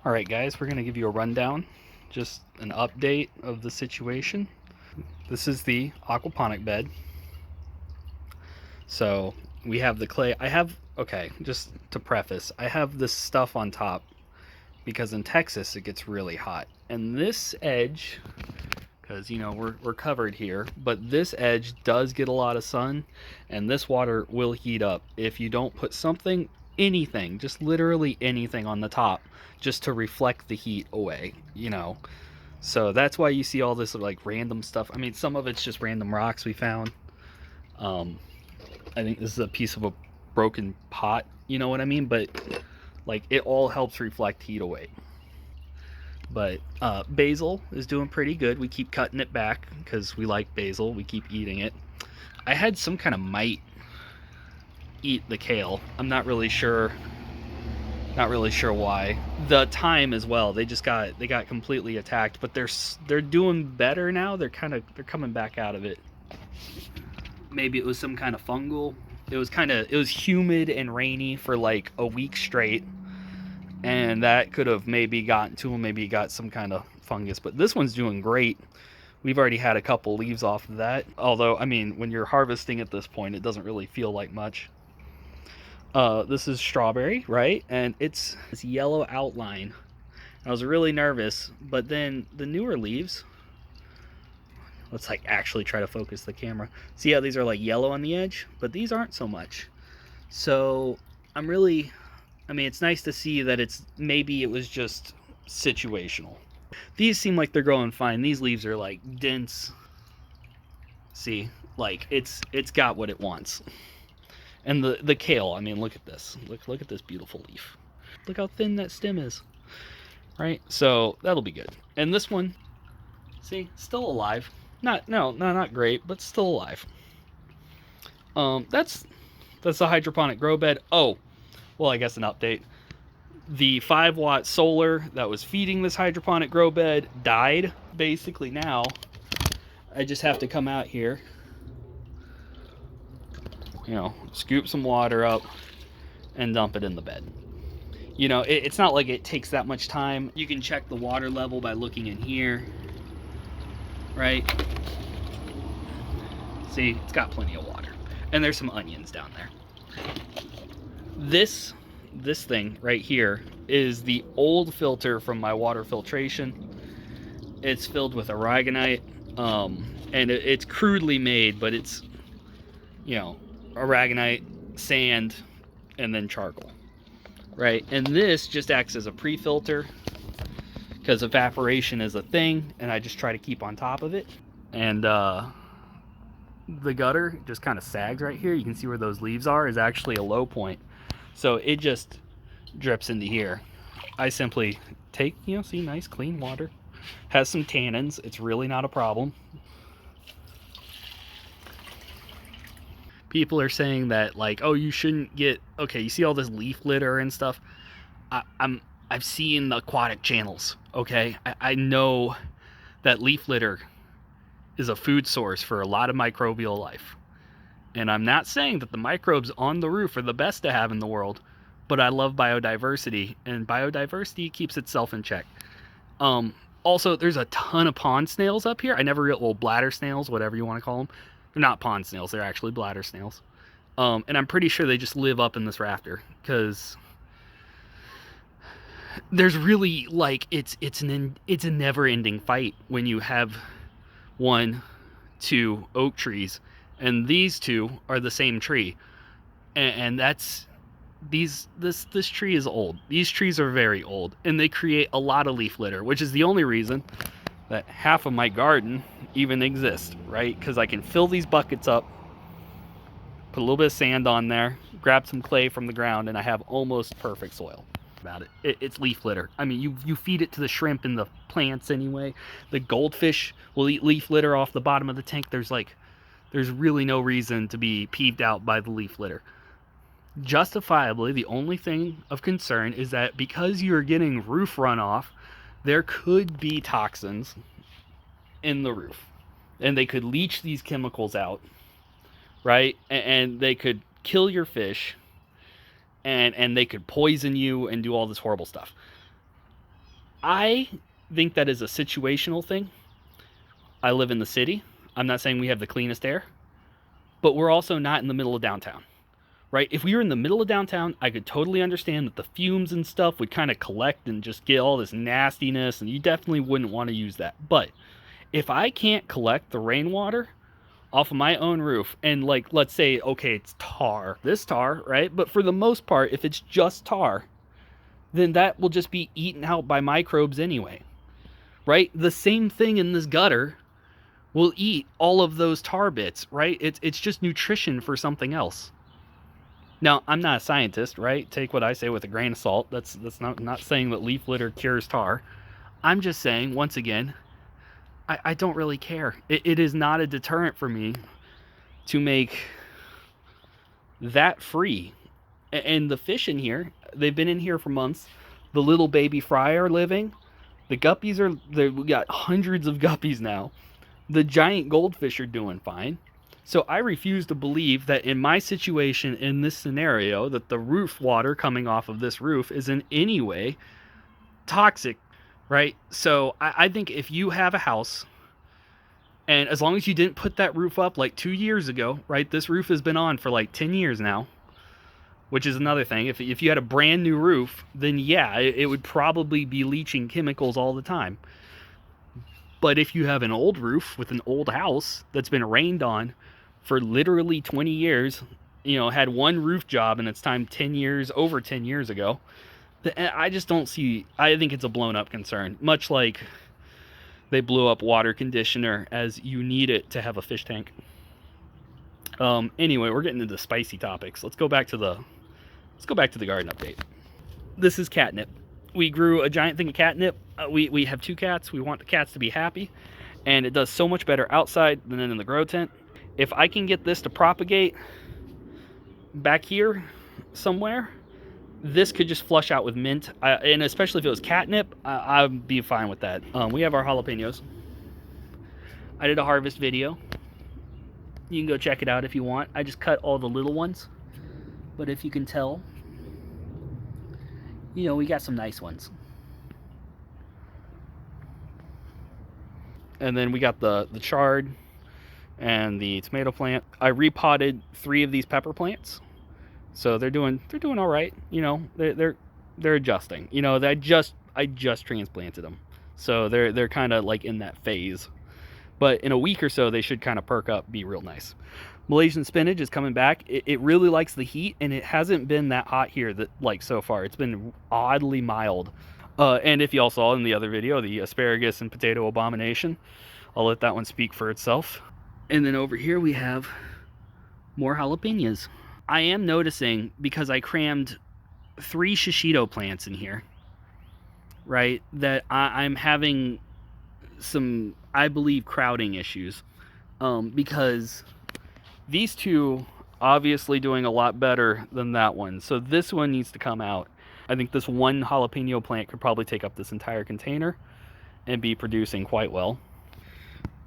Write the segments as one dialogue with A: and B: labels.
A: All right, guys, we're going to give you a rundown, just an update of the situation. This is the aquaponic bed. So we have the clay. Okay, just to preface, I have this stuff on top because in Texas it gets really hot. And this edge, because we're covered here, but this edge does get a lot of sun, and this water will heat up if you don't put anything, just literally anything on the top, just to reflect the heat away. So that's why you see all this like random stuff. I mean, some of it's just random rocks we found. I think this is a piece of a broken pot, you know what I mean? But like it all helps reflect heat away. But basil is doing pretty good. We keep cutting it back because we like basil. We keep eating it. I had some kind of mite eat the kale. I'm not really sure. Not really sure why. The thyme as well. They got completely attacked, but they're doing better now. They're coming back out of it. Maybe it was some kind of fungal. It was humid and rainy for like a week straight, and that could have maybe gotten to them. Maybe he got some kind of fungus, but this one's doing great. We've already had a couple leaves off of that, although I mean when you're harvesting at this point it doesn't really feel like much. This is strawberry, right? And it's this yellow outline. I was really nervous, but then the newer leaves, let's like actually try to focus the camera. See how these are like yellow on the edge, but these aren't so much. So I mean, it's nice to see that maybe it was just situational. These seem like they're growing fine. These leaves are like dense. See, like it's got what it wants. And the kale, I mean, look at this. Look at this beautiful leaf. Look how thin that stem is. Right? So that'll be good. And this one, see, still alive. Not great, but still alive. That's the hydroponic grow bed. Oh, well, I guess an update. The 5-watt solar that was feeding this hydroponic grow bed died. Basically now, I just have to come out here, scoop some water up and dump it in the bed. It's not like it takes that much time. You can check the water level by looking in here, right? See, it's got plenty of water. And there's some onions down there. This thing right here is the old filter from my water filtration. It's filled with aragonite, and it's crudely made, but it's, aragonite, sand, and then charcoal, right? And this just acts as a pre-filter because evaporation is a thing, and I just try to keep on top of it. And the gutter just kind of sags right here. You can see where those leaves are is actually a low point. So it just drips into here. I simply take, see, nice clean water. Has some tannins. It's really not a problem. People are saying that like, oh, you shouldn't get, okay, you see all this leaf litter and stuff. I've seen the aquatic channels, okay? I know that leaf litter is a food source for a lot of microbial life. And I'm not saying that the microbes on the roof are the best to have in the world, but I love biodiversity, and biodiversity keeps itself in check. Also, there's a ton of pond snails up here. I never real bladder snails, whatever you want to call them. They're not pond snails, they're actually bladder snails. And I'm pretty sure they just live up in this rafter, because there's really like it's a never-ending fight when you have 2 oak trees, and these 2 are the same tree, and this tree is old. These trees are very old, and they create a lot of leaf litter, which is the only reason that half of my garden even exists, right? Because I can fill these buckets up, put a little bit of sand on there, grab some clay from the ground, and I have almost perfect soil. About it's leaf litter. I mean, you feed it to the shrimp and the plants anyway. The goldfish will eat leaf litter off the bottom of the tank. There's really no reason to be peeved out by the leaf litter. Justifiably, the only thing of concern is that because you're getting roof runoff, there could be toxins in the roof, and they could leach these chemicals out, right? And they could kill your fish, and they could poison you and do all this horrible stuff. I think that is a situational thing. I live in the city. I'm not saying we have the cleanest air, but we're also not in the middle of downtown, right? If we were in the middle of downtown, I could totally understand that the fumes and stuff would kind of collect and just get all this nastiness, and you definitely wouldn't want to use that. But if I can't collect the rainwater off of my own roof, and like, let's say, okay, it's tar, right? But for the most part, if it's just tar, then that will just be eaten out by microbes anyway, right? The same thing in this gutter will eat all of those tar bits, right? It's just nutrition for something else. Now, I'm not a scientist, right? Take what I say with a grain of salt. That's not saying that leaf litter cures tar. I'm just saying, once again, I don't really care. It is not a deterrent for me to make that free. And the fish in here, they've been in here for months. The little baby fry are living. The guppies we got hundreds of guppies now. The giant goldfish are doing fine. So I refuse to believe that in my situation, in this scenario, that the roof water coming off of this roof is in any way toxic, right? So I think if you have a house, and as long as you didn't put that roof up like 2 years ago, right? This roof has been on for like 10 years now, which is another thing. If you had a brand new roof, then yeah, it would probably be leaching chemicals all the time. But if you have an old roof with an old house that's been rained on for literally 20 years, had one roof job in its time over 10 years ago, I just don't see, I think it's a blown up concern. Much like they blew up water conditioner as you need it to have a fish tank. Anyway, we're getting into spicy topics. Let's go back to the garden update. This is catnip. We grew a giant thing of catnip. We have 2 cats. We want the cats to be happy, and it does so much better outside than in the grow tent. If I can get this to propagate back here somewhere, this could just flush out with mint, and especially if it was catnip, I'd be fine with that. We have our jalapenos. I did a harvest video. You can go check it out if you want. I just cut all the little ones, but if you can tell, we got some nice ones. And then we got the chard and the tomato plant. I repotted 3 of these pepper plants, so they're doing all right. They're adjusting. I just transplanted them, so they're kind of like in that phase. But in a week or so, they should kind of perk up, be real nice. Malaysian spinach is coming back. It really likes the heat, and it hasn't been that hot here so far. It's been oddly mild. And if y'all saw in the other video, the asparagus and potato abomination, I'll let that one speak for itself. And then over here we have more jalapenos. I am noticing, because I crammed 3 shishito plants in here, right, that I'm having some, I believe, crowding issues. Because these 2 obviously doing a lot better than that one. So this one needs to come out. I think this one jalapeno plant could probably take up this entire container and be producing quite well.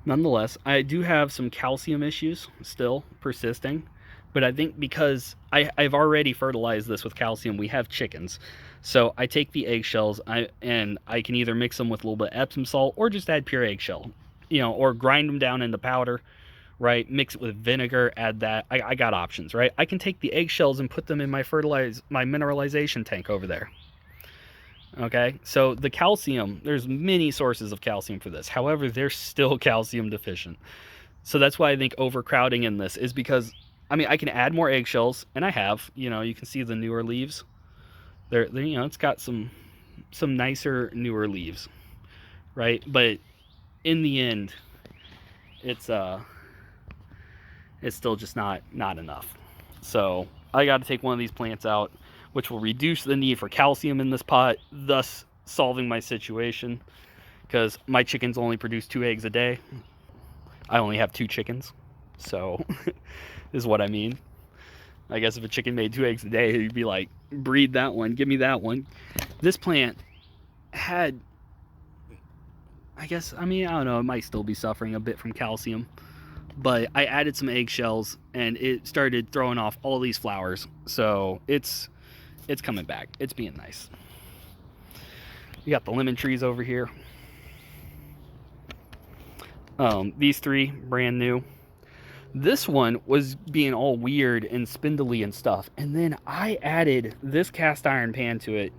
A: Nonetheless, I do have some calcium issues still persisting, but I think because I've already fertilized this with calcium, we have chickens. So I take the eggshells and I can either mix them with a little bit of Epsom salt or just add pure eggshell, or grind them down into powder, right? Mix it with vinegar, add that. I got options, right? I can take the eggshells and put them in my mineralization tank over there. Okay, so the calcium, there's many sources of calcium for this. However, they're still calcium deficient. So that's why I think overcrowding in this is because, I can add more eggshells, and I have. You can see the newer leaves. They're it's got some nicer newer leaves, right? But in the end, it's still just not enough. So I got to take one of these plants out, which will reduce the need for calcium in this pot, thus solving my situation, because my chickens only produce 2 eggs a day. I only have 2 chickens, so is what I mean. I guess if a chicken made 2 eggs a day, you'd be like, breed that one, give me that one. This plant had, I don't know, it might still be suffering a bit from calcium, but I added some eggshells and it started throwing off all these flowers. So it's coming back. It's being nice. We got the lemon trees over here. These 3 brand new. This one was being all weird and spindly and stuff, and then I added this cast iron pan to it.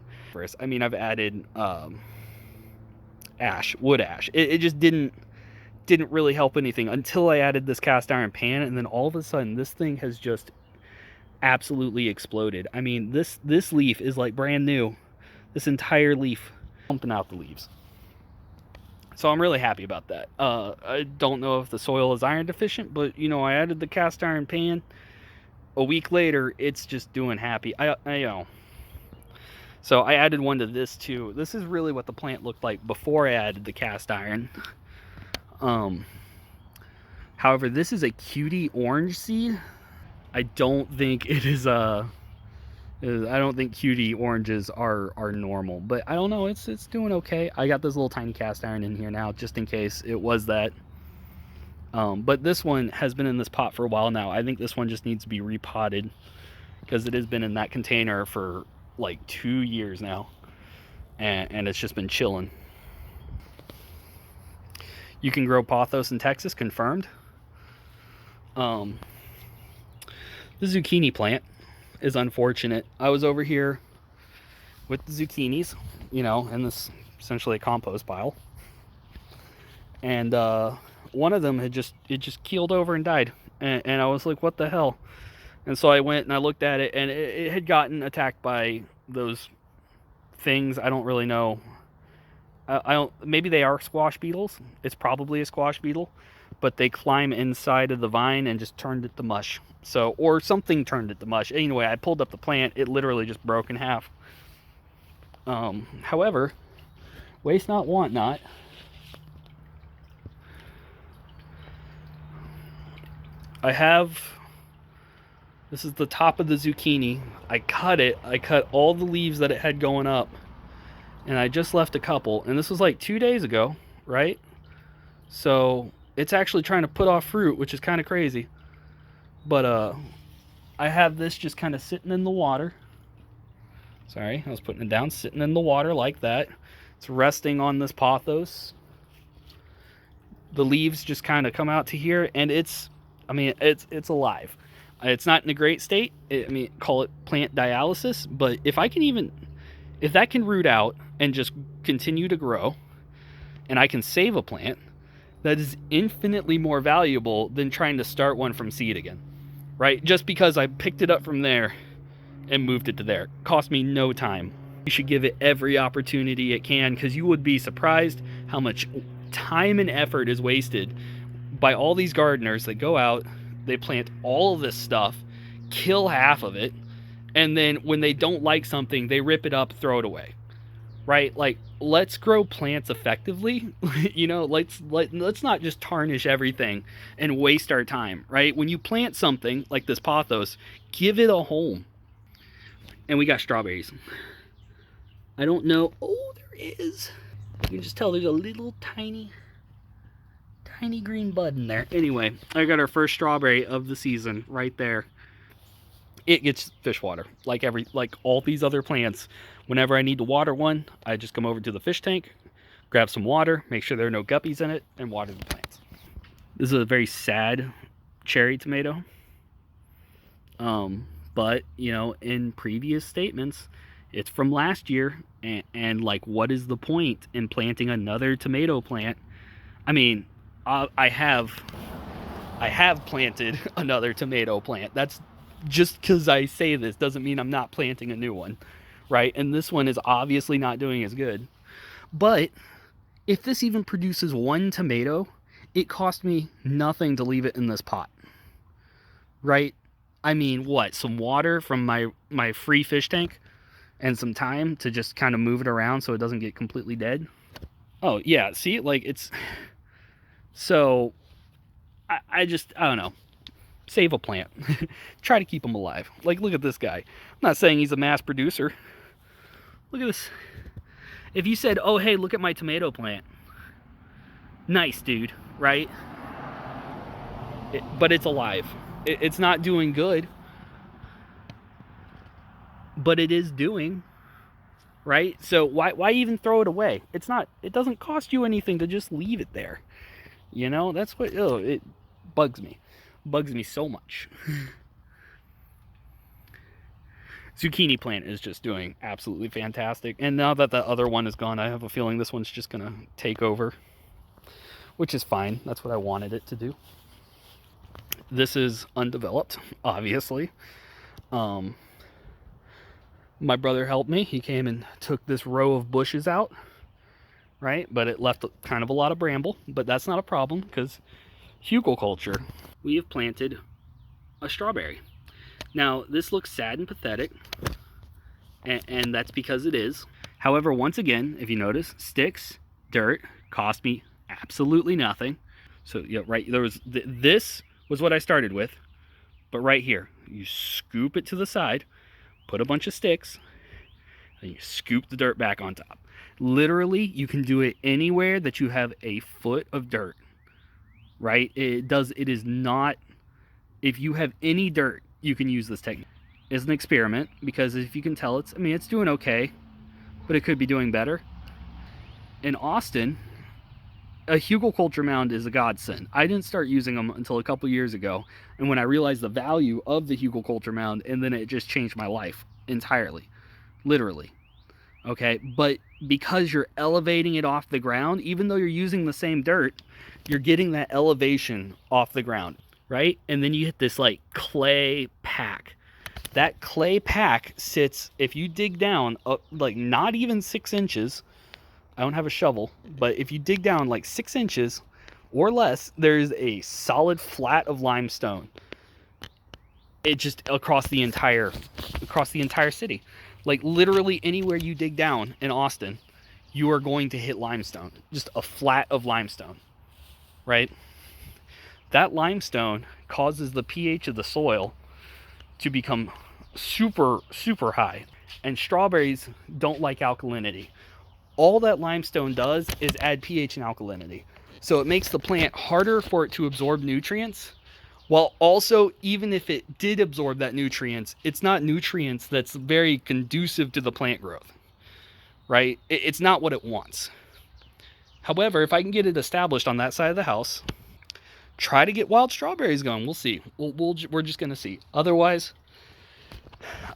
A: I mean, I've added wood ash. It just didn't really help anything until I added this cast iron pan, and then all of a sudden this thing has just absolutely exploded. I mean, this leaf is like brand new. This entire leaf, pumping out the leaves. So I'm really happy about that. I don't know if the soil is iron deficient, but you know, I added the cast iron pan. A week later, it's just doing happy. I you know. So I added one to this too. This is really what the plant looked like before I added the cast iron. However, this is a cutie orange seed. I don't think it is a. I don't think cutie oranges are normal, but I don't know. It's doing okay. I got this little tiny cast iron in here now, just in case it was that. But this one has been in this pot for a while now. I think this one just needs to be repotted because it has been in that container for like 2 years now, and it's just been chilling. You can grow pothos in Texas, confirmed. The zucchini plant is unfortunate. I was over here with the zucchinis, you know, in this essentially a compost pile, and one of them had just keeled over and died, and I was like, what the hell? And so I went and I looked at it, and it had gotten attacked by those things. I don't really know. I don't. Maybe they are squash beetles. It's probably a squash beetle, but they climb inside of the vine and just turned it to mush. So, or something turned it to mush. Anyway, I pulled up the plant. It literally just broke in half. However, waste not, want not. I have. This is the top of the zucchini. I cut it. I cut all the leaves that it had going up, and I just left a couple. And this was like 2 days ago, right? So it's actually trying to put off fruit, which is kind of crazy. But I have this just kind of sitting in the water. Sorry, I was putting it down, sitting in the water like that. It's resting on this pothos. The leaves just kind of come out to here, and it's alive. It's not in a great state. Call it plant dialysis, but if that can root out and just continue to grow, and I can save a plant, that is infinitely more valuable than trying to start one from seed again, right? Just because I picked it up from there and moved it to there. Cost me no time. You should give it every opportunity it can, because you would be surprised how much time and effort is wasted by all these gardeners that go out, they plant all of this stuff, kill half of it, and then when they don't like something, they rip it up, throw it away. Right? Like, let's grow plants effectively. You know, let's not just tarnish everything and waste our time, right? When you plant something like this pothos, give it a home. And we got strawberries. I don't know. Oh, there is. You can just tell there's a little tiny green bud in there. Anyway, I got our first strawberry of the season right there. It gets fish water like all these other plants. Whenever I need to water one, I just come over to the fish tank, grab some water, make sure there are no guppies in it, and water the plants. This is a very sad cherry tomato. But you know, in previous statements, it's from last year, and like, what is the point in planting another tomato plant? I mean, I have planted another tomato plant. That's just because I say this doesn't mean I'm not planting a new one, right? And this one is obviously not doing as good. But if this even produces one tomato, it cost me nothing to leave it in this pot, right? I mean, what? Some water from my free fish tank and some time to just kind of move it around so it doesn't get completely dead. Oh, yeah. See, like, it's... So, I don't know. Save a plant. Try to keep them alive. Like, look at this guy. I'm not saying he's a mass producer. Look at this. If you said, oh, hey, look at my tomato plant. Nice, dude, right? But it's alive. It's not doing good. But it is doing. right? So why even throw it away? It doesn't cost you anything to just leave it there. You know, that's what, oh, it bugs me. Bugs me so much. Zucchini plant is just doing absolutely fantastic. And now that the other one is gone, I have a feeling this one's just going to take over, which is fine. That's what I wanted it to do. This is undeveloped, obviously. My brother helped me. He came and took this row of bushes out, right? But it left kind of a lot of bramble, but that's not a problem because hugelkultur, we have planted a strawberry. Now, this looks sad and pathetic, and that's because it is. However, once again, if you notice, sticks, dirt, cost me absolutely nothing. So, yeah, right, this was what I started with, but right here, you scoop it to the side, put a bunch of sticks, and you scoop the dirt back on top. Literally, you can do it anywhere that you have a foot of dirt, right? It is not, if you have any dirt, you can use this technique. It's an experiment because if you can tell, it's doing okay, but it could be doing better. In Austin, a hugelkultur mound is a godsend. I didn't start using them until a couple years ago, and when I realized the value of the hugelkultur mound, and then it just changed my life entirely, literally. Okay, but because you're elevating it off the ground, even though you're using the same dirt, you're getting that elevation off the ground, right? And then you hit this like clay pack. That clay pack sits, if you dig down, like not even 6 inches. I don't have a shovel, but if you dig down like 6 inches or less, there's a solid flat of limestone. It just across the entire city. Like literally anywhere you dig down in Austin, you are going to hit limestone. Just a flat of limestone, right? That limestone causes the pH of the soil to become super, super high. And strawberries don't like alkalinity. All that limestone does is add pH and alkalinity. So it makes the plant harder for it to absorb nutrients, while also, even if it did absorb that nutrients, it's not nutrients that's very conducive to the plant growth, right? It's not what it wants. However, if I can get it established on that side of the house, try to get wild strawberries going. We'll see. We're just going to see. Otherwise,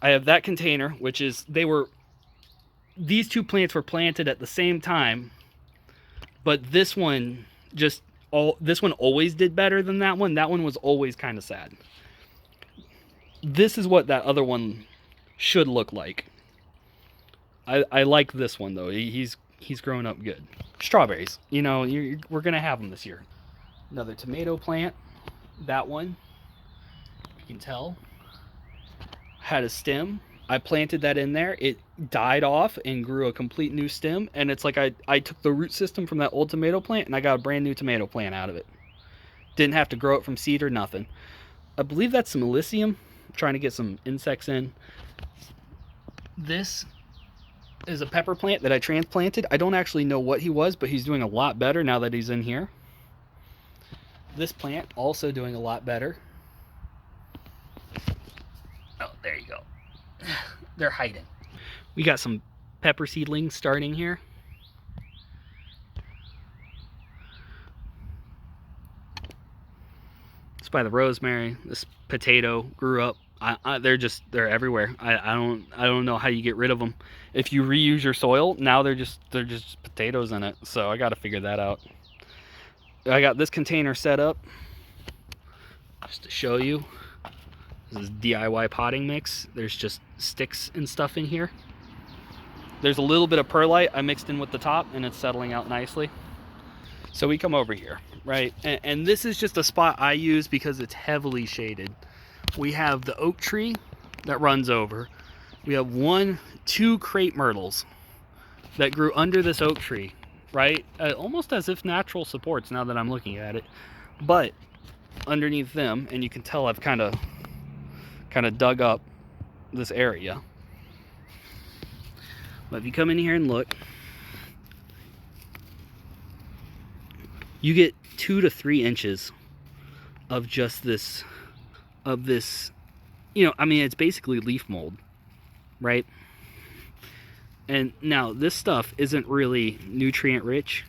A: I have that container, which is, these two plants were planted at the same time, but this one always did better than that one. That one was always kind of sad. This is what that other one should look like. I like this one though. He's growing up good. Strawberries, we're gonna have them this year. Another tomato plant. That one, you can tell, had a stem. I planted that in there. It died off and grew a complete new stem. And it's like I took the root system from that old tomato plant and I got a brand new tomato plant out of it. Didn't have to grow it from seed or nothing. I believe that's some Elysium. I'm trying to get some insects in. This is a pepper plant that I transplanted. I don't actually know what he was, but he's doing a lot better now that he's in here. This plant also doing a lot better. Oh, there you go. They're hiding. We got some pepper seedlings starting here. It's by the rosemary. This potato grew up. They're everywhere. I don't know how you get rid of them. If you reuse your soil, now they're just potatoes in it. So I got to figure that out. I got this container set up just to show you. This is DIY potting mix. There's just sticks and stuff in here. There's a little bit of perlite I mixed in with the top, and it's settling out nicely. So we come over here, right? And this is just a spot I use because it's heavily shaded. We have the oak tree that runs over. We have 2 crepe myrtles that grew under this oak tree, right? Almost as if natural supports now that I'm looking at it. But underneath them, and you can tell I've kind of dug up this area. But if you come in here and look, you get 2 to 3 inches of just this, it's basically leaf mold, right? And now this stuff isn't really nutrient rich,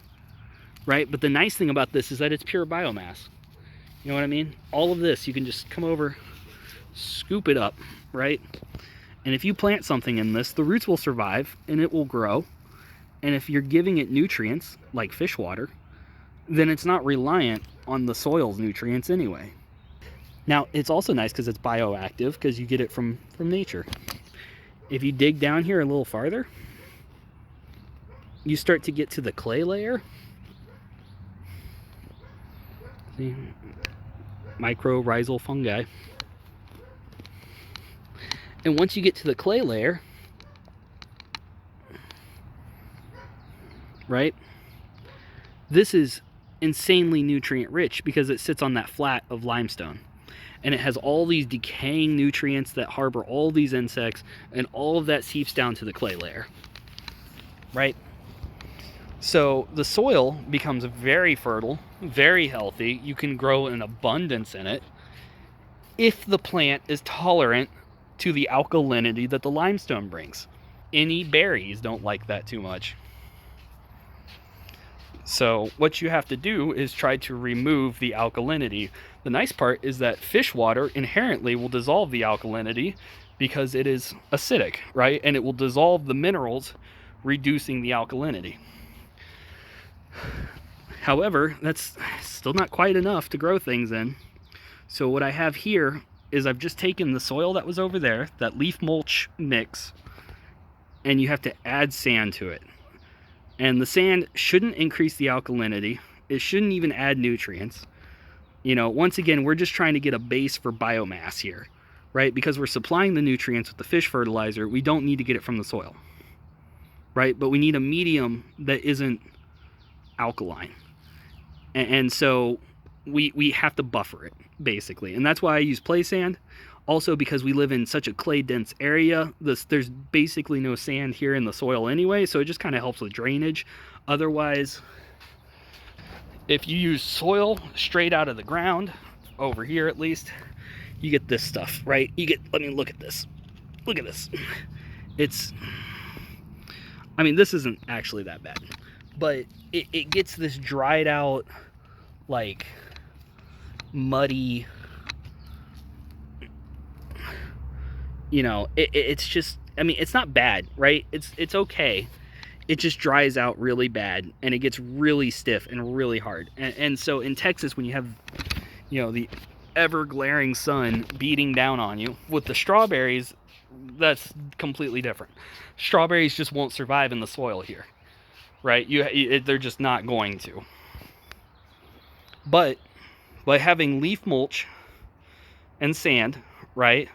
A: right? But the nice thing about this is that it's pure biomass. You know what I mean? All of this, you can just come over, scoop it up, right? And if you plant something in this, the roots will survive and it will grow. And if you're giving it nutrients, like fish water, then it's not reliant on the soil's nutrients anyway. Now, it's also nice because it's bioactive, because you get it from nature. If you dig down here a little farther, you start to get to the clay layer. See? Mycorrhizal fungi. And once you get to the clay layer, right, this is insanely nutrient rich because it sits on that flat of limestone. And it has all these decaying nutrients that harbor all these insects, and all of that seeps down to the clay layer, right? So the soil becomes very fertile, very healthy. You can grow an abundance in it if the plant is tolerant to the alkalinity that the limestone brings. Any berries don't like that too much. So what you have to do is try to remove the alkalinity. The nice part is that fish water inherently will dissolve the alkalinity because it is acidic, right? And it will dissolve the minerals, reducing the alkalinity. However, that's still not quite enough to grow things in. So what I have here is I've just taken the soil that was over there, that leaf mulch mix, and you have to add sand to it. And the sand shouldn't increase the alkalinity. It shouldn't even add nutrients. You know, once again, we're just trying to get a base for biomass here, right? Because we're supplying the nutrients with the fish fertilizer, we don't need to get it from the soil, right? But we need a medium that isn't alkaline. And so we have to buffer it, basically. And that's why I use play sand. Also, because we live in such a clay-dense area, there's basically no sand here in the soil anyway, so it just kind of helps with drainage. Otherwise, if you use soil straight out of the ground, over here at least, you get this stuff, right? You get, let me look at this. Look at this. It's, I mean, this isn't actually that bad, but it gets this dried out, like, muddy, you know, it's just, I mean, it's not bad, right? It's okay. It just dries out really bad, and it gets really stiff and really hard. And so in Texas, when you have, you know, the ever glaring sun beating down on you, with the strawberries, that's completely different. Strawberries just won't survive in the soil here, right? They're just not going to. But by having leaf mulch and sand, right,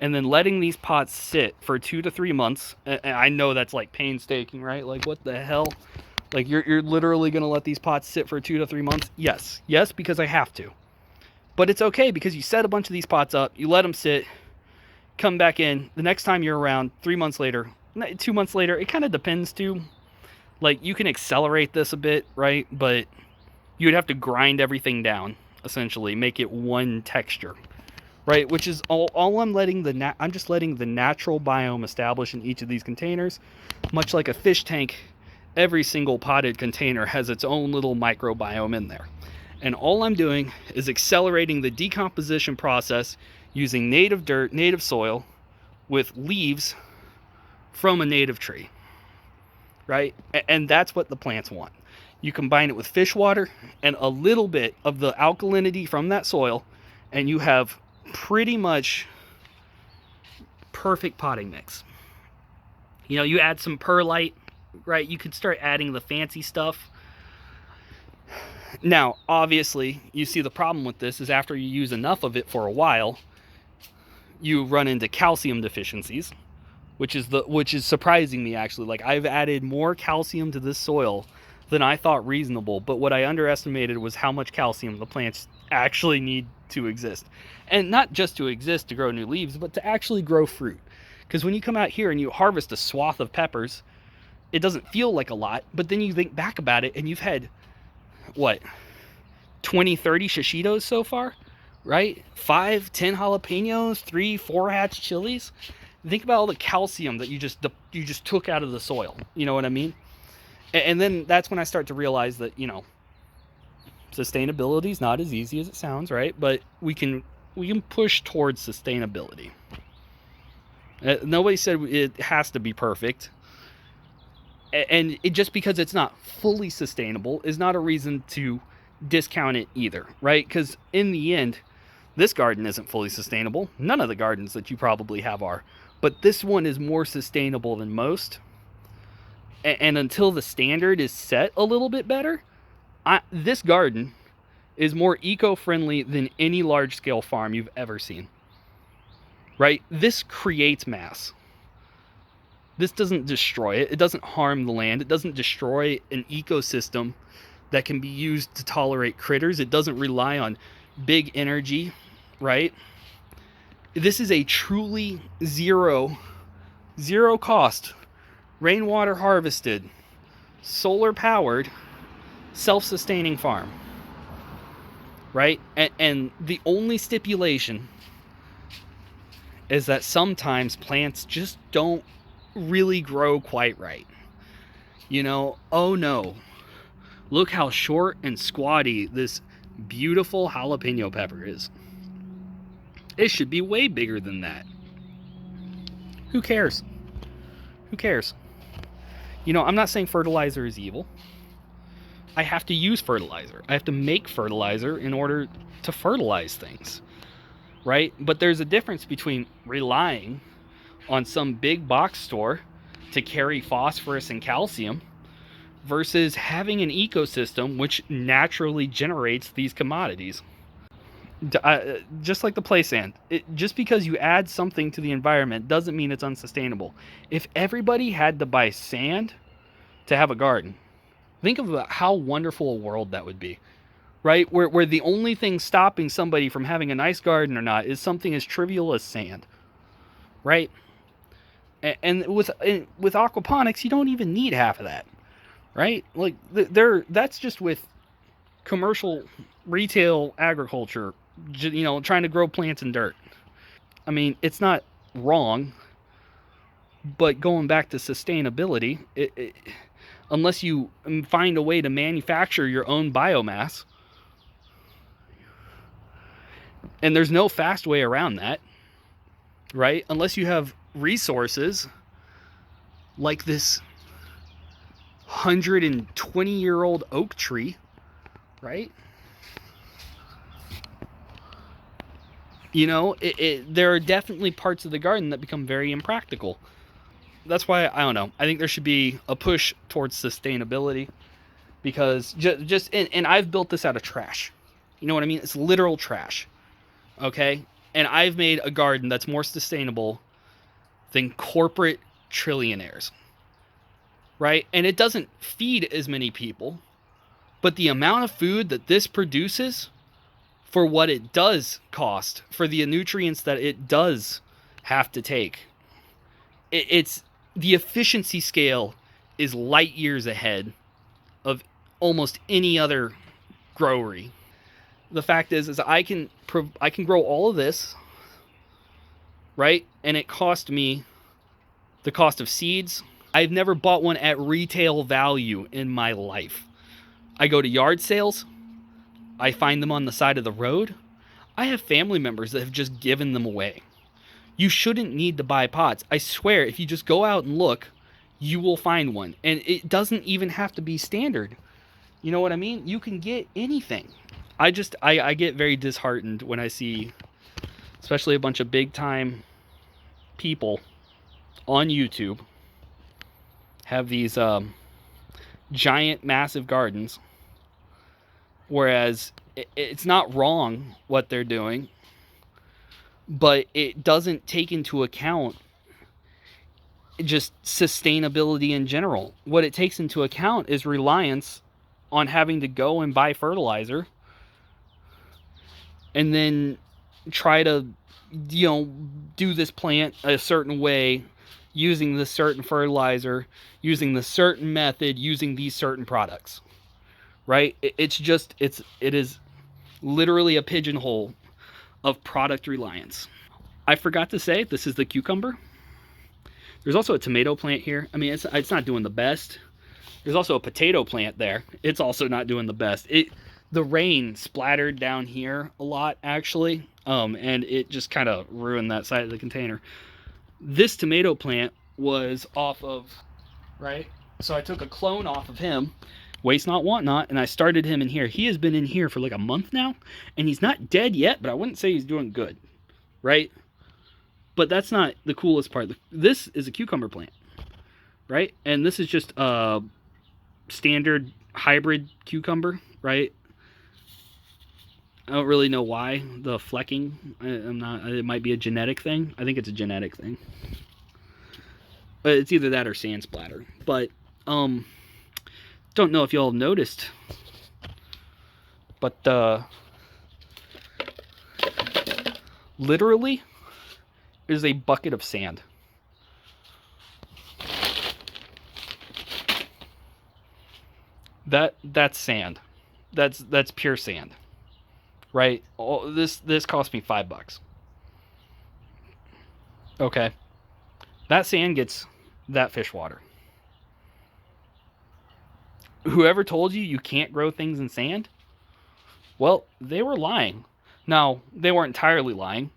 A: and then letting these pots sit for 2 to 3 months. And I know that's like painstaking, right? Like, what the hell? Like, you're literally going to let these pots sit for 2 to 3 months? Yes, because I have to. But it's okay, because you set a bunch of these pots up, you let them sit, come back in. The next time you're around, 3 months later, 2 months later, it kind of depends too. Like, you can accelerate this a bit, right? But you'd have to grind everything down, essentially, make it one texture. Right, which is all I'm letting I'm just letting the natural biome establish in each of these containers. Much like a fish tank, every single potted container has its own little microbiome in there. And all I'm doing is accelerating the decomposition process using native dirt, native soil, with leaves from a native tree. Right? And that's what the plants want. You combine it with fish water and a little bit of the alkalinity from that soil, and you have pretty much perfect potting mix. You know, you add some perlite, right? You could start adding the fancy stuff. Now, obviously, you see the problem with this is after you use enough of it for a while, you run into calcium deficiencies, which is surprising me, actually. Like, I've added more calcium to this soil than I thought reasonable, but what I underestimated was how much calcium the plants actually need to exist. And not just to exist to grow new leaves, but to actually grow fruit. Because when you come out here and you harvest a swath of peppers, it doesn't feel like a lot, but then you think back about it and you've had, what, 20, 30 shishitos so far, right? 5, 10 jalapenos, 3, 4 hatch chilies. Think about all the calcium that you just took out of the soil. You know what I mean? And then that's when I start to realize that, sustainability is not as easy as it sounds, right? But we can push towards sustainability. Nobody said it has to be perfect, and just because it's not fully sustainable is not a reason to discount it either, right? Because in the end, this garden isn't fully sustainable. None of the gardens that you probably have are, but this one is more sustainable than most. And until the standard is set a little bit better, this garden is more eco-friendly than any large-scale farm you've ever seen. Right? This creates mass. This doesn't destroy it. It doesn't harm the land. It doesn't destroy an ecosystem that can be used to tolerate critters. It doesn't rely on big energy, right? This is a truly zero cost, rainwater harvested, solar powered, self-sustaining farm, right? And the only stipulation is that sometimes plants just don't really grow quite right. Oh no, look how short and squatty this beautiful jalapeno pepper is. It should be way bigger than that. Who cares? Who cares? I'm not saying fertilizer is evil. I have to use fertilizer. I have to make fertilizer in order to fertilize things, right? But there's a difference between relying on some big box store to carry phosphorus and calcium versus having an ecosystem which naturally generates these commodities. Just like the play sand, just because you add something to the environment doesn't mean it's unsustainable. If everybody had to buy sand to have a garden, think of how wonderful a world that would be, right? Where the only thing stopping somebody from having a nice garden or not is something as trivial as sand, right? And with aquaponics, you don't even need half of that, right? Like that's just with commercial retail agriculture, trying to grow plants in dirt. I mean, it's not wrong, but going back to sustainability, unless you find a way to manufacture your own biomass, and there's no fast way around that, right? Unless you have resources like this 120-year-old oak tree, right? There are definitely parts of the garden that become very impractical. That's why, I don't know, I think there should be a push towards sustainability, because and I've built this out of trash. You know what I mean? It's literal trash. Okay? And I've made a garden that's more sustainable than corporate trillionaires. Right? And it doesn't feed as many people, but the amount of food that this produces for what it does cost, for the nutrients that it does have to take, it's the efficiency scale is light years ahead of almost any other growery. The fact is I can grow all of this, right? And it cost me the cost of seeds. I've never bought one at retail value in my life. I go to yard sales. I find them on the side of the road. I have family members that have just given them away. You shouldn't need to buy pots. I swear, if you just go out and look, you will find one. And it doesn't even have to be standard. You know what I mean? You can get anything. I get very disheartened when I see, especially a bunch of big time people on YouTube have these giant, massive gardens, whereas it's not wrong what they're doing, but it doesn't take into account just sustainability in general. What it takes into account is reliance on having to go and buy fertilizer and then try to, do this plant a certain way, using this certain fertilizer, using the certain method, using these certain products, right? It is literally a pigeonhole of product reliance. I forgot to say, this is the cucumber. There's also a tomato plant here. I mean, it's not doing the best. There's also a potato plant there. It's also not doing the best. The rain splattered down here a lot, actually, and it just kind of ruined that side of the container. This tomato plant was off of, right? So I took a clone off of him, waste not, want not, and I started him in here. He has been in here for like a month now, and he's not dead yet, but I wouldn't say he's doing good, right? But that's not the coolest part. This is a cucumber plant, right? And this is just a standard hybrid cucumber, right? I don't really know why the flecking. I'm not. It might be a genetic thing. I think it's a genetic thing. But it's either that or sand splatter. But don't know if y'all have noticed. But literally, is a bucket of sand. That's sand. That's pure sand. Right? This cost me $5. Okay. That sand gets that fish water. Whoever told you can't grow things in sand? Well, they were lying. Now, they weren't entirely lying.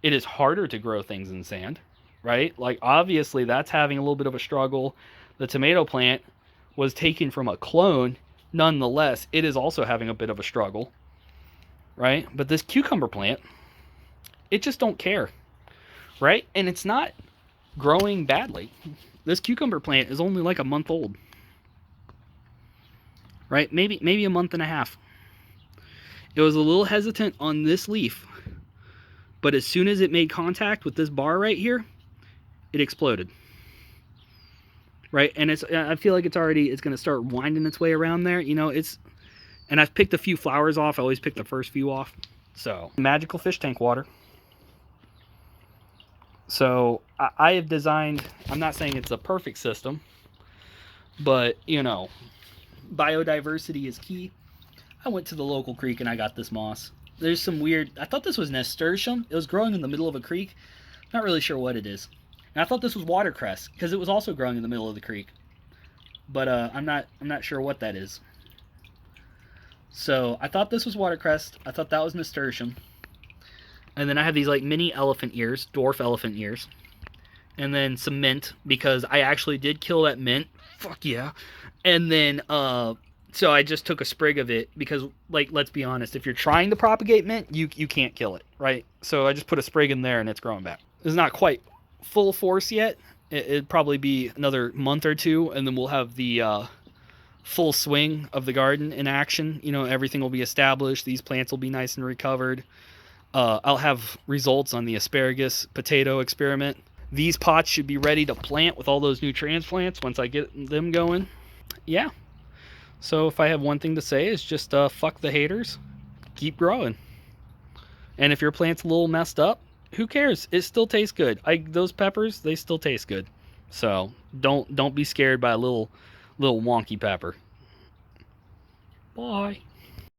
A: It is harder to grow things in sand, right? Like, obviously, that's having a little bit of a struggle. The tomato plant was taken from a clone. Nonetheless, it is also having a bit of a struggle, right? But this cucumber plant, it just don't care, right? And it's not growing badly. This cucumber plant is only like a month old, right? Maybe a month and a half. It was a little hesitant on this leaf, but as soon as it made contact with this bar right here, it exploded. Right? And I feel like it's going to start winding its way around there. You know, and I've picked a few flowers off. I always pick the first few off. So, magical fish tank water. So, I have designed, I'm not saying it's a perfect system, but, you know, biodiversity is key. I went to the local creek and I got this moss. There's some weird, I thought this was nasturtium. It was growing in the middle of a creek. Not really sure what it is. And I thought this was watercress because it was also growing in the middle of the creek. But I'm not sure what that is. So I thought this was watercress. I thought that was nasturtium. And then I have these like mini elephant ears, dwarf elephant ears. And then some mint because I actually did kill that mint. Fuck yeah. And then so I just took a sprig of it because, like, let's be honest, if you're trying to propagate mint, you can't kill it, right? So I just put a sprig in there and it's growing back. It's not quite full force yet. It'd probably be another month or two, and then we'll have the full swing of the garden in action. You know, everything will be established. These plants will be nice and recovered. I'll have results on the asparagus potato experiment. These pots should be ready to plant with all those new transplants once I get them going. Yeah. So if I have one thing to say, is just fuck the haters. Keep growing. And if your plant's a little messed up, who cares? It still tastes good. Those peppers, they still taste good. So don't be scared by a little wonky pepper. Bye.